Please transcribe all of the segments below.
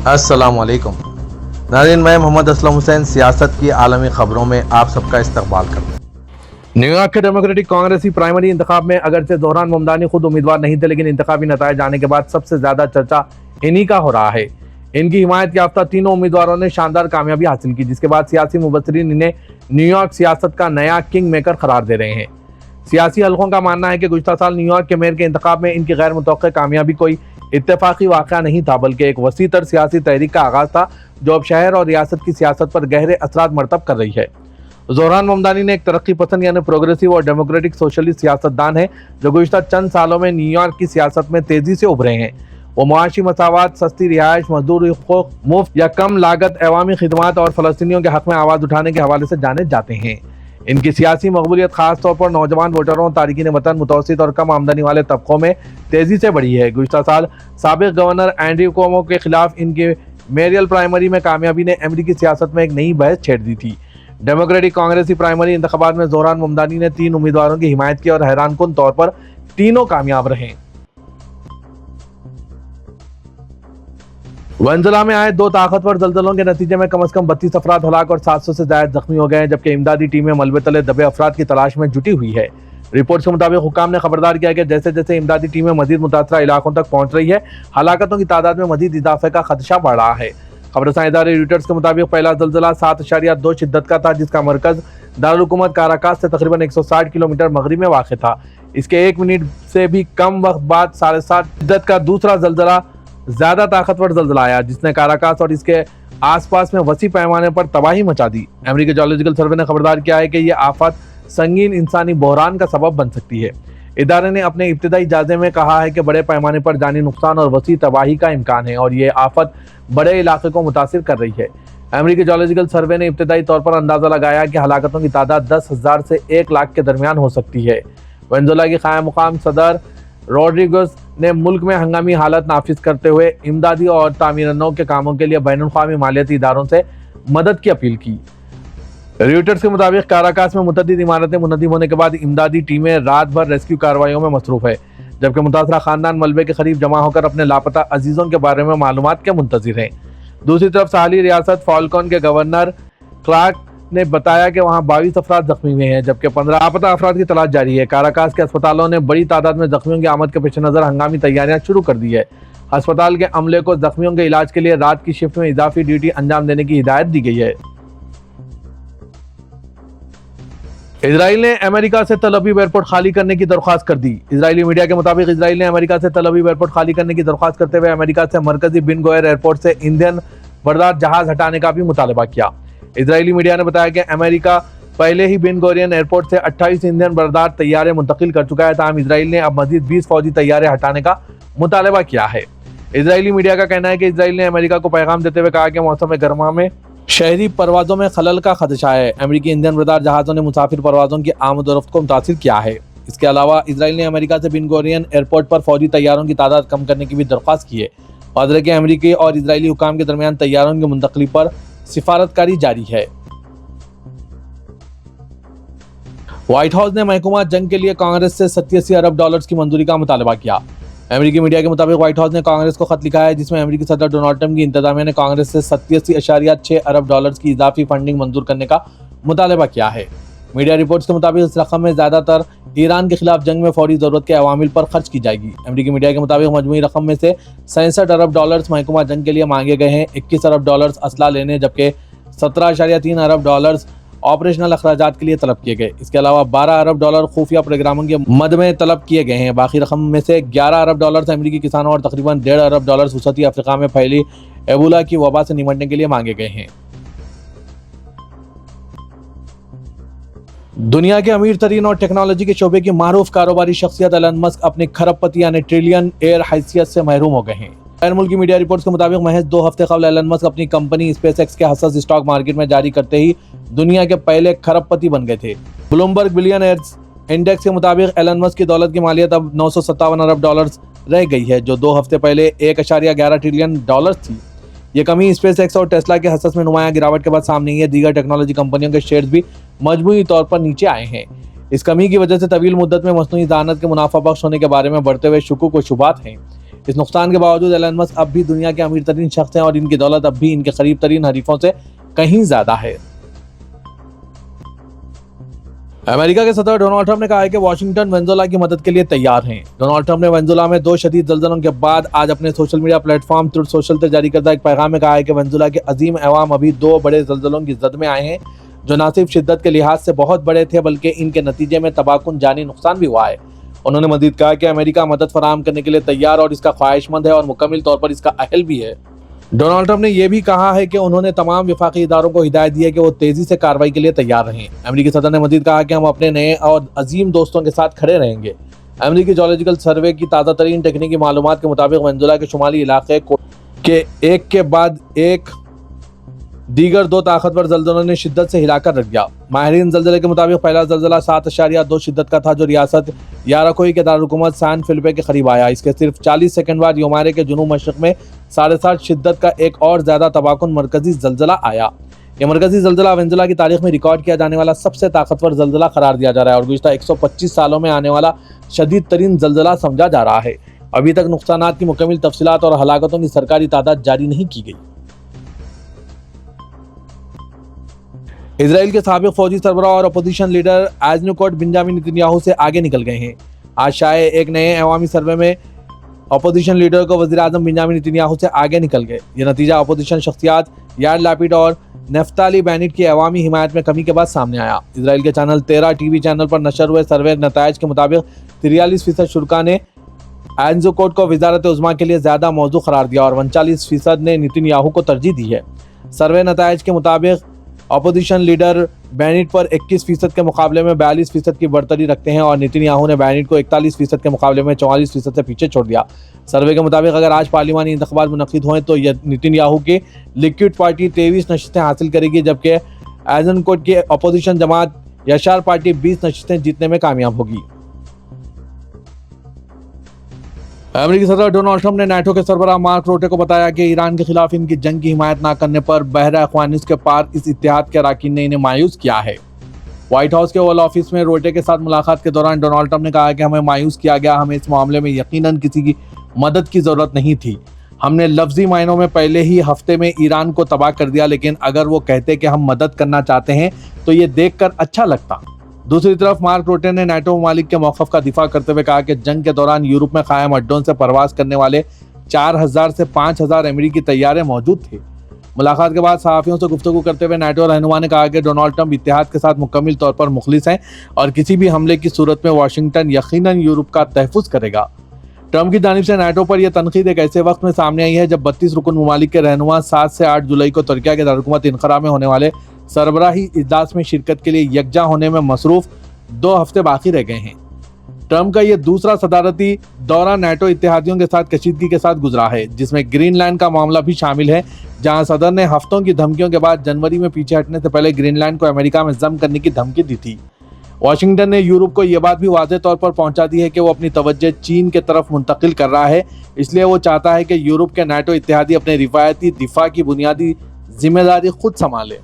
अस्सलाम वालेकुम नाज़रीन, मैं मोहम्मद असलम हुसैन सियासत की आलमी खबरों में आप सबका इस्तकबाल करता हूँ। न्यूयॉर्क के डेमोक्रेटिक कांग्रेसी प्राइमरी इंतखाब में अगरचे ज़ोहरान ममदानी खुद उम्मीदवार नहीं थे, लेकिन इंतखाबी नताइज आने के बाद सबसे ज़्यादा चर्चा इन्हीं का हो रहा है। इनकी हिमायत याफ्ता तीनों उम्मीदवारों ने शानदार कामयाबी हासिल की, जिसके बाद सियासी मुबस्सिरीन इन्हें न्यूयॉर्क सियासत का नया किंग मेकर करार दे रहे हैं। सियासी हलकों का मानना है कि गुज़श्ता साल न्यूयॉर्क के मेयर के इंतखाब में इनकी गैर मुतवक्किआ कामयाबी कोई इत्तेफाकी वाक़या नहीं था, बल्कि एक वसी तर सियासी तहरीक का आगाज़ था जो अब शहर और रियासत की सियासत पर गहरे असरात मरतब कर रही है। ज़ोहरान ममदानी ने एक तरक्की पसंद यानी प्रोग्रेसिव और डेमोक्रेटिक सोशलिस्ट सियासतदान है जो गुज़श्ता चंद सालों में न्यूयॉर्क की सियासत में तेजी से उभरे हैं। वो मुआशी मसावत, सस्ती रिहाइश, मजदूरी हुकूक, मुफ्त या कम लागत अवामी खिदमात और फ़लस्तीनियों के हक़ में आवाज़ उठाने के हवाले से जाने जाते हैं। इनकी सियासी मकबूलियत खास तौर पर नौजवान वोटरों, तारिकीन वतन, मुतवस्सित और कम आमदनी वाले तबकों में तेजी से बढ़ी है। गुज़श्ता साल साबिक़ गवर्नर एंड्रयू कुओमो के खिलाफ इनकी मेरियल प्राइमरी में कामयाबी ने अमेरिकी सियासत में एक नई बहस छेड़ दी थी। डेमोक्रेटिक कांग्रेसी प्राइमरी इंतखाबात में ज़ोहरान ममदानी ने 3 उम्मीदवारों की हिमायत की और हैरानकुन तौर पर तीनों कामयाब रहे। वेनेजुएला में आए 2 ताकतवर जल्जलों के नतीजे में कम से कम 32 अफराद हलाक और 700 से ज्यादा जख्मी हो गए हैं, जबकि इमदादी टीमें मलबे तले दबे अफराद की तलाश में जुटी हुई है। रिपोर्ट के मुताबिक हुक्काम ने खबरदार किया कि जैसे जैसे इमदादी टीमें मजीद मुतासरा इलाकों तक पहुंच रही है, हलाकतों की तादाद में मजीद इजाफे का खदशा बढ़ रहा है। खबरसां इदारे रॉयटर्स के मुताबिक पहला जल्जला 7.2 शिद्दत का था, जिसका मरकज दारुल हुकूमत काराकास से तकरीबन 160 किलोमीटर मगरिब में वाक़ था। इसके 1 मिनट से भी कम वक्त बाद 7.5 शिद्दत का दूसरा जल्जला ज्यादा ताकतवर जल्जला आया, जिसने काराकास और इसके आसपास में वसी पैमाने पर तबाही मचा दी। अमेरिकी जियोलॉजिकल सर्वे ने खबरदार किया है कि यह आफत संगीन इंसानी बहरान का सबब बन सकती है। इदारे ने अपने इब्तिदाई जायजे में कहा है कि बड़े पैमाने पर जानी नुकसान और वसी तबाही का इम्कान है और ये आफत बड़े इलाके को मुतासिर कर रही है। अमेरिकी जियोलॉजिकल सर्वे ने इब्तिदाई तौर पर अंदाजा लगाया कि हलाकतों की तादाद 10,000 से 1 लाख के दरमियान हो सकती है। वेनेजुएला की क़ायम मुक़ाम सदर रोड्रिगोस ने मुल्क में हंगामी हालत नाफिज करते हुए इमदादी और तामीरनौ के कामों के लिए बैनुल-अक़वामी मालियाती इदारों से मदद की अपील की। रॉयटर्स के मुताबिक काराकास में मुतअद्दिद इमारतें मुनद्दिम होने के बाद इमदादी टीमें रात भर रेस्क्यू कार्रवाइयों में मसरूफ है, जबकि मुतासरा खानदान मलबे के करीब जमा होकर अपने लापता अजीजों के बारे में मालूमात के मुंतजिर हैं। दूसरी तरफ साहली रियासत फाल्कन के गवर्नर क्लार्क ने बताया कि वहां 22 अफराद जख्मी हुए हैं, जबकि 15 लापता अफराद की तलाश जारी है। काराकास के अस्पतालों ने बड़ी तादाद में जख्मियों की आमद के पेश नज़र हंगामी तैयारियां शुरू कर दी है। अस्पताल के अमले को जख्मियों के इलाज के लिए रात की शिफ्ट में इजाफी ड्यूटी अंजाम देने की हिदायत दी गई है। इजराइल ने अमेरिका से तल अवीव एयरपोर्ट खाली करने की दरख्वास्त कर दी। इजरायली मीडिया के मुताबिक इजराइल ने अमेरिका से तल अवीव एयरपोर्ट खाली करने की दरख्वास्त करते हुए अमेरिका से मरकजी बिन गोयर एयरपोर्ट से ईंधन बर्दार जहाज हटाने का भी मुतालबा किया। इजरायली मीडिया ने बताया कि अमेरिका पहले ही बिन गोरियन एयरपोर्ट से 28 ईंधन बर्दार तैयारे मुंतकिल कर चुका है, ताहम इजराइल ने अब मजीद 20 फौजी तैयारे हटाने का मुतालबा किया है। इजरायली मीडिया का कहना है कि इजराइल ने अमेरिका को पैगाम देते हुए कहा कि मौसम गर्मा में शहरी परवाजों में खलल का खदशा है। अमेरिकी ईंधन बर्दार जहाज़ों ने मुसाफिर परवाजों की आमद और रफ्त को मुतासिर किया है। इसके अलावा इजराइल ने अमेरिका से बिन गोरियन एयरपोर्ट पर फौजी तैयारों की तादाद कम करने की भी दरख्वास्त की है। वाज़ेह कि अमेरिकी और इजरायली हुकाम के दरमियान तैयारों की मुंतकली पर सिफारतकारी जारी है। व्हाइट हाउस ने महकूमा जंग के लिए कांग्रेस से 87 अरब डॉलर्स की मंजूरी का मुतालबा किया। अमेरिकी मीडिया के मुताबिक व्हाइट हाउस ने कांग्रेस को खत लिखा है, जिसमें अमेरिकी सदर डोनाल्ड ट्रंप की इंतजामिया ने कांग्रेस से 87.6 अरब डॉलर्स की इजाफी फंडिंग मंजूर करने का मुतालबा किया है। मीडिया रिपोर्ट्स के मुताबिक इस रकम में ज़्यादातर ईरान के खिलाफ जंग में फौरी ज़रूरत के अवामिल पर खर्च की जाएगी। अमेरिकी मीडिया के मुताबिक मजमूई रकम में से 67 अरब डॉलर्स महकूमा जंग के लिए मांगे गए हैं, 21 अरब डॉलर्स असला लेने, जबकि 17.3 अरब डॉलर्स ऑपरेशनल अखराजात के लिए तलब किए गए। इसके अलावा 12 अरब डॉलर खुफिया प्रोग्रामों के मद में तलब किए गए हैं। बाकी रकम में से 11 अरब डॉलर्स अमेरिकी किसानों और तकरीबन 1.5 अरब डॉलर्स वसती अफ्रीका में फैली एबोला की वबा से निपटने के लिए मांगे गए हैं। दुनिया के अमीर तरीन और टेक्नोलॉजी के शोबे की मारूफ कारोबारी शख्सियत एलन मस्क अपनी खरबपति यानी ट्रिलियन एयर हैसियत से महरूम हो गए हैं। गैर मुल्की मीडिया रिपोर्ट्स के मुताबिक महज 2 हफ्ते कबल एलन मस्क अपनी कंपनी स्पेसएक्स के हसस स्टॉक मार्केट में जारी करते ही दुनिया के पहले खरबपति बन गए थे। ब्लूमबर्ग बिलियनर्स इंडेक्स के मुताबिक एलन मस्क की दौलत की मालियत अब 957 अरब डॉलर्स रह गई है, जो 2 हफ्ते पहले 1.11 ट्रिलियन डॉलर्स थी। ये कमी स्पेसएक्स और टेस्ला के हसस में नुमाया गिरावट के बाद सामने आई है। दीगर टेक्नोलॉजी कंपनियों के शेयर्स भी मजमूई तौर पर नीचे आए हैं। इस कमी की वजह से तवील मुद्दत में मसनूई ज़हानत के मुनाफा बख्श होने के बारे में बढ़ते हुए शुकूक व शुबात हैं। اس نقصان کے باوجود ایلن مسک اب بھی دنیا کے امیر ترین شخص ہیں اور ان کی دولت اب بھی ان کے قریب ترین حریفوں سے کہیں زیادہ ہے۔ امریکہ کے صدر ڈونلڈ ٹرمپ نے کہا ہے کہ واشنگٹن وینزویلا کی مدد کے لیے تیار ہیں۔ ڈونلڈ ٹرمپ نے وینزویلا میں 2 شدید زلزلوں کے بعد آج اپنے social media plate form truth social سے جاری کردہ ایک پیغام میں کہا ہے کہ وینزویلا کے عظیم عوام ابھی 2 بڑے زلزلوں کی زد میں آئے ہیں جو نہ صرف شدت کے لحاظ سے بہت بڑے تھے بلکہ ان کے نتیجے میں تباہ کن جانی نقصان بھی ہوا ہے۔ انہوں نے مزید کہا کہ امریکہ مدد فراہم کرنے کے لیے تیار اور اس کا خواہش مند ہے اور مکمل طور پر اس کا اہل بھی ہے۔ ڈونلڈ ٹرمپ نے یہ بھی کہا ہے کہ انہوں نے تمام وفاقی اداروں کو ہدایت دی ہے کہ وہ تیزی سے کارروائی کے لیے تیار رہیں۔ امریکی صدر نے مزید کہا کہ ہم اپنے نئے اور عظیم دوستوں کے ساتھ کھڑے رہیں گے۔ امریکی جیولوجیکل سروے کی تازہ ترین تکنیکی معلومات کے مطابق وینزویلا کے شمالی علاقے کے ایک کے بعد ایک دیگر 2 طاقتور زلزلوں نے شدت سے ہلا کر رکھ دیا۔ ماہرین زلزلے کے مطابق پہلا زلزلہ 7.2 شدت کا تھا جو ریاست یاراکوئی کے دارالحکومت سان فیلپے کے قریب آیا۔ اس کے صرف 40 سیکنڈ بعد یومارے کے جنوب مشرق میں 7.5 شدت کا ایک اور زیادہ تباہ کن مرکزی زلزلہ آیا۔ یہ مرکزی زلزلہ وینزویلا کی تاریخ میں ریکارڈ کیا جانے والا سب سے طاقتور زلزلہ قرار دیا جا رہا ہے اور گزشتہ 125 سالوں میں آنے والا شدید ترین زلزلہ سمجھا جا رہا ہے۔ ابھی تک نقصانات کی مکمل تفصیلات اور ہلاکتوں کی سرکاری تعداد جاری نہیں کی گئی۔ اسرائیل کے سابق فوجی سربراہ اور اپوزیشن لیڈر ایزنکوٹ بنجامن نتنیاہو سے آگے نکل گئے ہیں۔ آج شائع ایک نئے عوامی سروے میں اپوزیشن لیڈر کو وزیر اعظم بنجامن نتنیاہو سے آگے نکل گئے۔ یہ نتیجہ اپوزیشن شخصیات یائر لیپڈ اور نفتالی بینٹ کی عوامی حمایت میں کمی کے بعد سامنے آیا۔ اسرائیل کے چینل 13 ٹی وی چینل پر نشر ہوئے سروے نتائج کے مطابق 43% شرکاء نے ایزنکوٹ کو وزارت عظمیٰ کے لیے زیادہ موزوں قرار دیا اور 39% نے نتنیاہو کو ترجیح دی ہے۔ سروے نتائج کے مطابق اپوزیشن لیڈر بینٹ پر 21% کے مقابلے میں 42% کی برتری رکھتے ہیں اور نتنیاہو نے بینٹ کو 41% کے مقابلے میں 44% سے پیچھے چھوڑ دیا۔ سروے کے مطابق اگر آج پارلیمانی انتخابات منعقد ہوئیں تو نتنیاہو کی لیکوڈ پارٹی 23 نشستیں حاصل کرے گی جبکہ ایزنکوٹ کی اپوزیشن جماعت یشار پارٹی 20 نشستیں جیتنے میں کامیاب ہوگی۔ امریکی صدر ڈونلڈ ٹرمپ نے نیٹو کے سربراہ مارک روٹے کو بتایا کہ ایران کے خلاف ان کی جنگ کی حمایت نہ کرنے پر بحرہ اخوانیس کے پار اس اتحاد کے اراکین نے انہیں مایوس کیا ہے۔ وائٹ ہاؤس کے اوول آفس میں روٹے کے ساتھ ملاقات کے دوران ڈونلڈ ٹرمپ نے کہا کہ ہمیں مایوس کیا گیا، ہمیں اس معاملے میں یقیناً کسی کی مدد کی ضرورت نہیں تھی۔ ہم نے لفظی معنوں میں پہلے ہی ہفتے میں ایران کو تباہ کر دیا، لیکن اگر وہ کہتے کہ ہم مدد کرنا چاہتے ہیں تو یہ دیکھ کر اچھا لگتا۔ دوسری طرف مارک روٹے نے نیٹو ممالک کے موقف کا دفاع کرتے ہوئے کہا کہ جنگ کے دوران یورپ میں قائم اڈوں سے پرواز کرنے والے 4000 سے 5000 امریکی طیارے موجود تھے۔ ملاقات کے بعد صحافیوں سے گفتگو کرتے ہوئے نیٹو رہنما نے کہا کہ ڈونلڈ ٹرمپ اتحاد کے ساتھ مکمل طور پر مخلص ہیں اور کسی بھی حملے کی صورت میں واشنگٹن یقیناً یورپ کا تحفظ کرے گا۔ ٹرمپ کی جانب سے نیٹو پر یہ تنقید ایک ایسے وقت میں سامنے آئی ہے جب 32 رکن ممالک کے رہنما 7 سے 8 جولائی کو ترکیہ کے دارالحکومت انقرہ میں ہونے والے سربراہی اجلاس میں شرکت کے لیے یکجا ہونے میں مصروف 2 ہفتے باقی رہ گئے ہیں۔ ٹرمپ کا یہ دوسرا صدارتی دورہ نیٹو اتحادیوں کے ساتھ کشیدگی کے ساتھ گزرا ہے جس میں گرین لینڈ کا معاملہ بھی شامل ہے، جہاں صدر نے ہفتوں کی دھمکیوں کے بعد جنوری میں پیچھے ہٹنے سے پہلے گرین لینڈ کو امریکہ میں ضم کرنے کی دھمکی دی تھی۔ واشنگٹن نے یورپ کو یہ بات بھی واضح طور پر پہنچا دی ہے کہ وہ اپنی توجہ چین کے طرف منتقل کر رہا ہے، اس لیے وہ چاہتا ہے کہ یورپ کے نیٹو اتحادی اپنے روایتی دفاع کی بنیادی ذمہ داری خود سنبھالے۔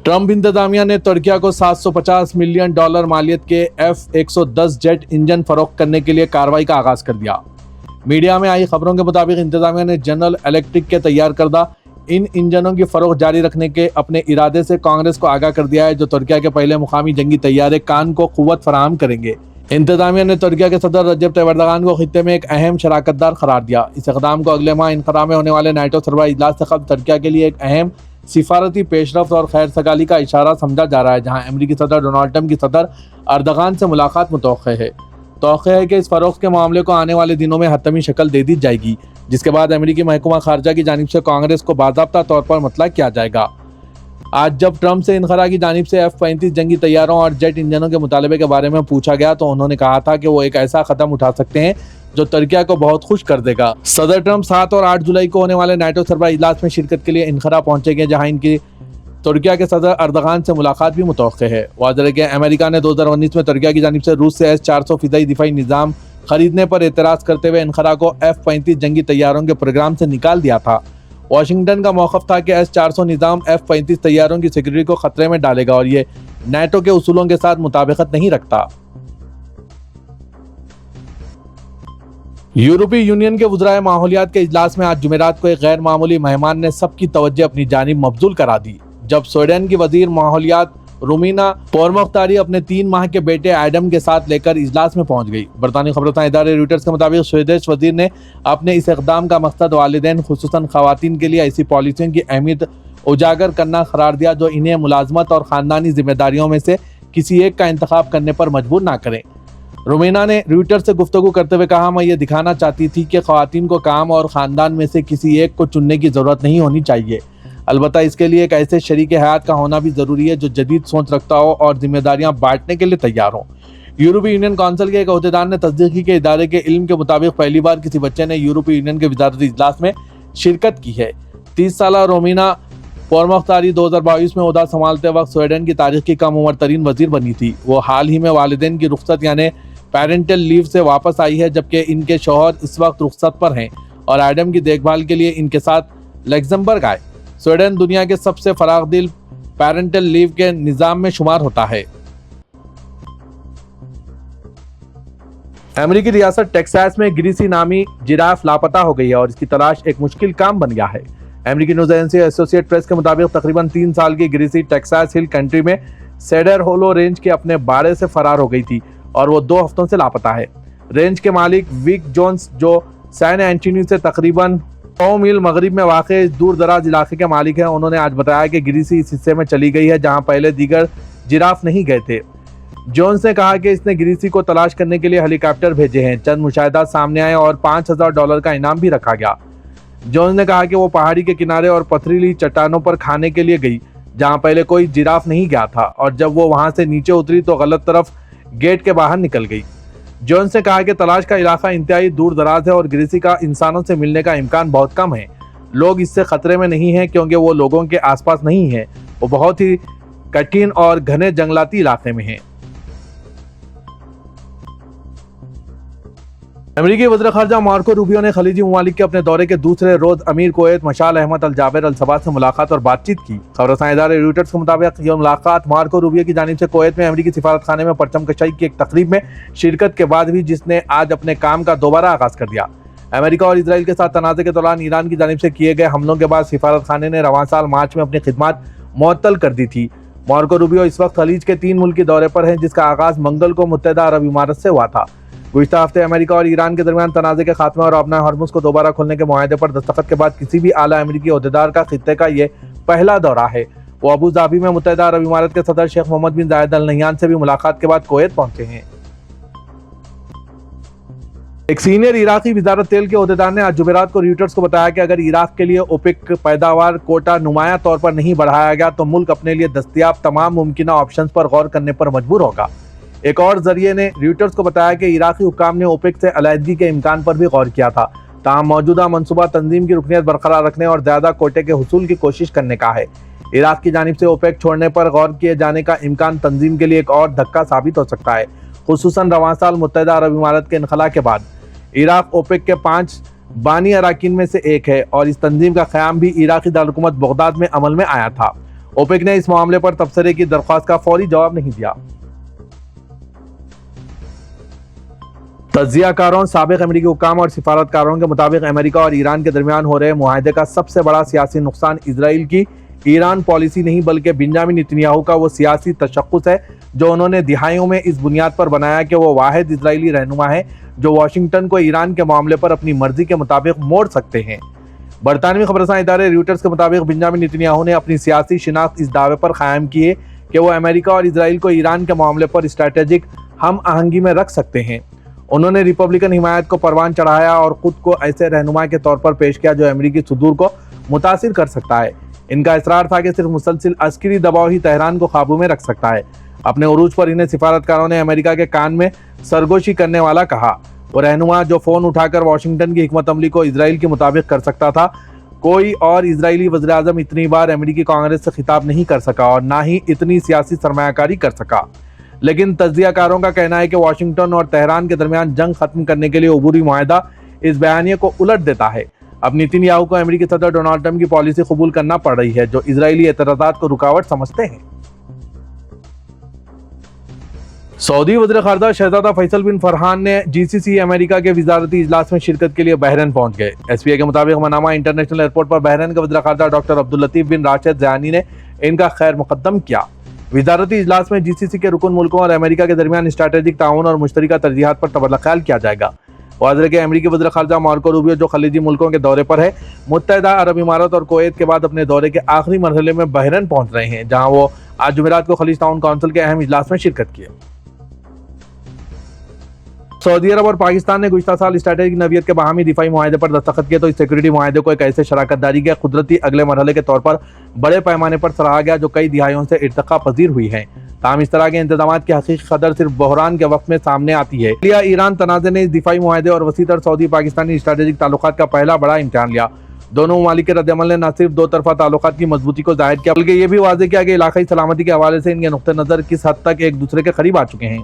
ٹرمپ انتظامیہ نے ترکیہ کو $750 ملین مالیت کے F-110 جیٹ انجن فروخت کرنے کے لیے کارروائی کا آغاز کر دیا۔ میڈیا میں آئی خبروں کے مطابق انتظامیہ نے جنرل الیکٹرک کے تیار کردہ ان انجنوں کی فروخت جاری رکھنے کے اپنے ارادے سے کانگریس کو آگاہ کر دیا ہے، جو ترکیہ کے پہلے مقامی جنگی طیارے کان کو قوت فراہم کریں گے۔ انتظامیہ نے ترکیہ کے صدر رجب طیب اردوغان کو خطے میں ایک اہم شراکت دار قرار دیا۔ اس اقدام کو اگلے ماہ انقرہ میں ہونے والے نیٹو سربراہ اجلاس سے قبل ترکیہ کے لیے ایک اہم سفارتی پیش رفت اور خیر سگالی کا اشارہ سمجھا جا رہا ہے، جہاں امریکی صدر ڈونلڈ ٹرمپ کی صدر اردوغان سے ملاقات متوقع ہے۔ توقع ہے کہ اس فروخت کے معاملے کو آنے والے دنوں میں حتمی شکل دے دی جائے گی، جس کے بعد امریکی محکمہ خارجہ کی جانب سے کانگریس کو باضابطہ طور پر مطلع کیا جائے گا۔ آج جب ٹرمپ سے انقرہ کی جانب سے F-35 جنگی طیاروں اور جیٹ انجنوں کے مطالبے کے بارے میں پوچھا گیا تو انہوں نے کہا تھا کہ وہ ایک ایسا قدم اٹھا سکتے ہیں جو ترکیہ کو بہت خوش کر دے گا۔ صدر ٹرمپ 7 اور 8 جولائی کو ہونے والے نیٹو سربراہ اجلاس میں شرکت کے لیے انقرہ پہنچیں گے، جہاں ان کی ترکیہ کے صدر اردوغان سے ملاقات بھی متوقع ہے۔ واضح ہے کہ امریکہ نے 2019 میں ترکیہ کی جانب سے روس سے S-400 فضائی دفاعی نظام خریدنے پر اعتراض کرتے ہوئے انقرہ کو F-35 جنگی طیاروں کے پروگرام سے نکال دیا تھا۔ واشنگٹن کا موقف تھا کہ S-400 نظام F-35 طیاروں کی سیکورٹی کو خطرے میں ڈالے گا اور یہ نیٹو کے اصولوں کے ساتھ مطابقت نہیں رکھتا۔ यूरोपीय यूनियन के वज़राए माहौलियात के इजलास में आज जुमेरात को एक गैर मामूली मेहमान ने सबकी तवज्जो अपनी जानिब मबजूल करा दी, जब स्वीडन की वजीर माहौलियात रोमिना पोरमुख्तारी अपने 3 माह के बेटे एडम के साथ लेकर इजलास में पहुंच गई। बरतानी खबरसां इदारे रॉयटर्स के मुताबिक स्वीडिश वजीर ने अपने इस इक़दाम का मकसद वालिदैन खुसूसन ख़वातीन के लिए ऐसी पॉलिसियों की अहमियत उजागर करना करार दिया जो इन्हें मुलाजमत और ख़ानदानी जिम्मेदारियों में से किसी एक का इंतखाब करने पर मजबूर ना करें। रोमेना ने रॉयटर्स से गुफ्तगू करते हुए कहा, मैं ये दिखाना चाहती थी कि ख़वातीन को काम और ख़ानदान में से किसी एक को चुनने की ज़रूरत नहीं होनी चाहिए। अलबत्ता इसके लिए एक ऐसे शरीक हयात का होना भी ज़रूरी है जो जदीद सोच रखता हो और जिम्मेदारियां बांटने के लिए तैयार हो। यूरोपीय यूनियन कौंसिल के एक अहदेदार ने तस्दीक की कि इदारे के इल्म के मुताबिक पहली बार किसी बच्चे ने यूरोपीय यूनियन के वज़ारती इजलास में शिरकत की है। 30 साला रोमिना पोरमुख्तारी 2022 में ओहदा संभालते वक्त स्वीडन की तारीख की कम उम्र तरीन वजीर बनी थी। वो हाल ही में वालिदैन की रुख्सत यानी पेरेंटल लीव से वापस आई है, जबकि इनके शौहर इस वक्त रुख्सत पर हैं और एडम की देखभाल के लिए इनके साथ लग्जमबर्ग आए। स्वीडन दुनिया के सबसे फराग दिल पेरेंटल लीव के निज़ाम में शुमार होता है। अमेरिकी रियासत टेक्सास में ग्रीसी नामी जिराफ लापता हो गई है और इसकी तलाश एक मुश्किल काम बन गया है। अमेरिकी न्यूज़ एजेंसी एसोसिएट प्रेस के मुताबिक तकरीबन 3 साल की ग्रीसी टेक्सास हिल कंट्री में सेडर होलो रेंज के अपने बाड़े से फरार हो गई थी और वो 2 हफ्तों से लापता है। रेंज के मालिक विक जोन्स, जो सैन एंटोनी से तकरीबन 100 मील मगरिब में वाक़ इस दूर दराज इलाके के मालिक हैं, उन्होंने आज बताया कि ग्रीसी इस हिस्से में चली गई है जहां पहले दीगर जिराफ नहीं गए थे। जोन्स ने कहा कि इसने ग्रीसी को तलाश करने के लिए हेलीकॉप्टर भेजे हैं। चंद मुशाहिदात सामने आए और $5000 का इनाम भी रखा गया। जोन्स ने कहा कि वो पहाड़ी के किनारे और पथरीली चट्टानों पर खाने के लिए गई जहां पहले कोई जिराफ नहीं गया था और जब वो वहां से नीचे उतरी तो गलत तरफ गेट के बाहर निकल गई। जोन्स ने कहा कि तलाश का इलाका इंतहाई दूर दराज है और ग्रीसी का इंसानों से मिलने का इम्कान बहुत कम है। लोग इससे खतरे में नहीं हैं क्योंकि वो लोगों के आसपास नहीं है, वो बहुत ही कठिन और घने जंगलाती इलाके में है। अमेरिकी वज़ीर ख़ारजा मार्को रूबियो ने खलीजी ममालिक के अपने दौरे के दूसरे रोज अमीर कुवैत मशाल अहमद अल जाबिर अल सबाह से मुलाकात और बातचीत की। खबरसां इदारे रॉयटर्स के मुताबिक यह मुलाकात मार्को रूबियो की जानिब से कुवैत में अमेरिकी सिफारत खाने में परचम कशाई की एक तकरीब में शिरकत के बाद हुई, जिसने आज अपने काम का दोबारा आगाज कर दिया। अमेरिका और इसराइल के साथ तनाज़े के दौरान ईरान की जानिब से किए गए हमलों के बाद सिफारत खाने ने रवां साल मार्च में अपनी खिदमत मुअत्तल कर दी थी। मार्को रूबियो इस वक्त खलीज के 3 मुल्की दौरे पर हैं, जिसका आगाज मंगल को मुत्तहिदा अरब इमारात से हुआ था। गुज़िश्ता हफ्ते अमेरिका और ईरान के दरमियान तनाज़े के खात्मे और अपना हॉर्मुज़ को दोबारा खोलने के मुआहदे पर दस्तखत के बाद किसी भी आला अमेरिकी ओहदेदार का खित्ते का ये पहला दौरा है। वो अबू धाबी में मुत्तहिदा अरब इमारात के सदर शेख मोहम्मद बिन जायद अल नहयान से भी मुलाकात के बाद कुवैत पहुंचे हैं। एक सीनियर इराकी वज़ारत तेल के ओहदेदार ने आज जुमेरात को रॉयटर्स को बताया कि अगर इराक के लिए ओपेक पैदावार कोटा नुमाया तौर पर नहीं बढ़ाया गया तो मुल्क अपने लिए दस्तयाब तमाम मुमकिना ऑप्शंस पर गौर करने पर मजबूर होगा। एक और जरिए ने रॉयटर्स को बताया कि इराकी हुक्काम ने ओपेक से अलहदगी के इम्कान पर भी गौर किया था, ताहम मौजूदा मनसूबा तंजीम की रुकनियत बरकरार रखने और ज़्यादा कोटे के हुसूल की कोशिश करने का है। इराक की जानिब से ओपेक छोड़ने पर गौर किए जाने का इम्कान तंजीम के लिए एक और धक्का साबित हो सकता है, खुसूसन रवां साल मुत्तहिदा अरब इमारात के इनखला के बाद। इराक ओपेक के 5 बानी अराकीन में से एक है और इस तंजीम का क़याम भी इराकी दारुलहुकूमत बगदाद में अमल में आया था। ओपेक ने इस मामले पर तबसरे की दरख्वास्त का फौरी जवाब नहीं दिया। तज्जियाकारों, साबिक अमेरिकी हुक्काम और सिफारतकारों के मुताबिक अमेरिका और ईरान के दरमियान हो रहे मुआहदे का सबसे बड़ा सियासी नुकसान इसराइल की ईरान पॉलिसी नहीं बल्कि बेंजामिन नेतन्याहू का वो सियासी तशक्कुस है जो उन्होंने दिहाइयों में इस बुनियाद पर बनाया कि वो वाहिद इजरायली रहनुमा है जो वाशिंगटन को ईरान के मामले पर अपनी मर्जी के मुताबिक मोड़ सकते हैं। बरतानवी खबरसां इदारे रॉयटर्स के मुताबिक बेंजामिन नेतन्याहू ने अपनी सियासी शिनाख्त इस दावे पर कायम की है कि वो अमेरिका और इसराइल को ईरान के मामले पर स्ट्रैटेजिक हम आहंगी में रख सकते हैं। उन्होंने रिपब्लिकन हिमायत को परवान चढ़ाया और खुद को ऐसे रहनुमा के तौर पर पेश किया जो अमेरिकी सुदूर को मुतासिर कर सकता है। इनका इसरार था कि सिर्फ मुसलसिल अस्करी दबाव ही तेहरान को काबू में रख सकता है। अपने उरूज पर इन्हें सिफारतकारों ने अमेरिका के कान में सरगोशी करने वाला कहा। वो रहनुमा जो फ़ोन उठाकर वाशिंगटन की हिकमत अमली को इसराइल के मुताबिक कर सकता था। कोई और इजरायली वज़ीर आज़म इतनी बार अमेरिकी कांग्रेस से खिताब नहीं कर सका और ना ही इतनी सियासी सरमायाकारी कर सका। लेकिन तज्जियाकारों का कहना है कि वाशिंगटन और तेहरान के दरमियान जंग खत्म करने के लिए अबूरी मुआहदा इस बयानिए को उलट देता है। अब नेतन्याहू को अमेरिकी सदर डोनाल्ड ट्रंप की पॉलिसी कबूल करना पड़ रही है जो इजरायली एतराज़ात को रुकावट समझते हैं। सऊदी वज़ीर ख़ारजा शहजादा फैसल बिन फरहान ने जीसीसी अमेरिका के वज़ारती इजलास में शिरकत के लिए बहरीन पहुंच गए। एसपीए के मुताबिक मनामा इंटरनेशनल एयरपोर्ट पर बहरीन के वज़ीर ख़ारजा डॉक्टर अब्दुल लतीफ़ बिन राशिद ज़यानी ने इनका खैर मुक़द्दम किया। वज़ारती इजलास में जीसीसी के रुकन मुल्कों और अमेरिका के दरमियान स्ट्रैटेजिक ताउन और मुश्तरका तरजीहात पर तबदला ख्याल किया जाएगा। वाज़ह के अमेरिकी वज़ीर ख़ारजा मार्को रूबियो जो खलीजी मुल्कों के दौरे पर है, मुत्तहिदा अरब इमारात और कुवैत के बाद अपने दौरे के आखिरी मरहले में बहरीन पहुंच रहे हैं, जहां वो आज जुमेरात को खलीज ताउन काउंसिल के अहम इजलास में शिरकत किए। सऊदी अरब और पाकिस्तान ने गुज़िश्ता साल स्ट्रैटेजिक नवियत के बाहमी दिफाई मुआहदे पर दस्तखत किए तो इस सिक्योरिटी मुआहदे को एक ऐसे शराकत दारी के कुदरती अगले मरहले के तौर पर बड़े पैमाने पर सराहा गया जो कई दिहाइयों से इर्तिका पजीर हुई है। ताहम इस तरह के इंतजाम की हकीकी कदर सिर्फ बहरान के वक्त में सामने आती है। ईरान तनाज़े ने इस दिफाई मुआहदे और वसीतर सऊदी पाकिस्तानी स्ट्रैटेजिक ताल्लुकात का पहला बड़ा इम्तिहान लिया। दोनों ममालिक के रद्द-ए-अमल ने न सिर्फ दो तरफा ताल्लुकात की मजबूती को जाहिर किया बल्कि ये भी वाज़ेह किया कि इलाकाई सलामती के हवाले से इनके नुक्ते नज़र किस हद तक एक दूसरे के करीब आ चुके हैं।